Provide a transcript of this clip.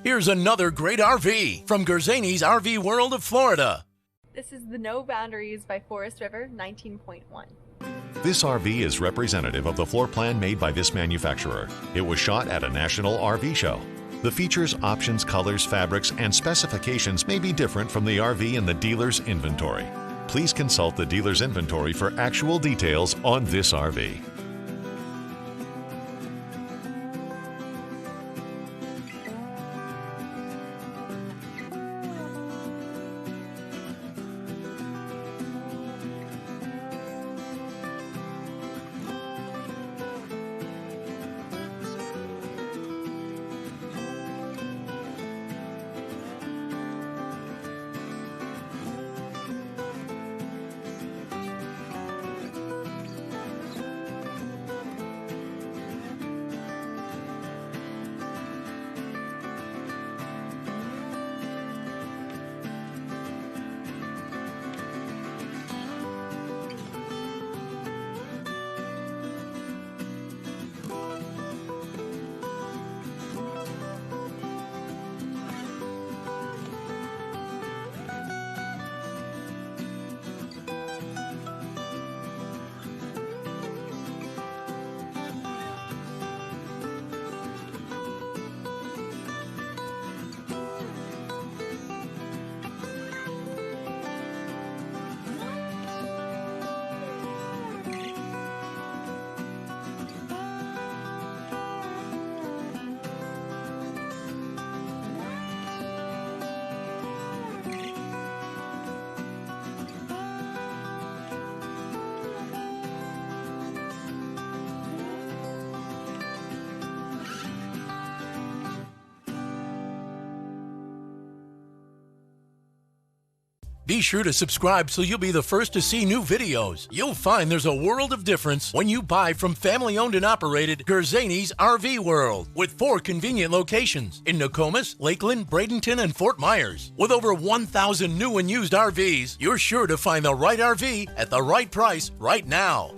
Here's another great RV from Gerzeny's RV World of Florida. This is the No Boundaries by Forest River 19.1. This RV is representative of the floor plan made by this manufacturer. It was shot at a national RV show. The features, options, colors, fabrics, and specifications may be different from the RV in the dealer's inventory. Please consult the dealer's inventory for actual details on this RV. Be sure to subscribe so you'll be the first to see new videos. You'll find there's a world of difference when you buy from family-owned and operated Gerzeny's RV World, with 4 convenient locations in Nokomis, Lakeland, Bradenton, and Fort Meyers. With over 1,000 new and used RVs, you're sure to find the right RV at the right price right now.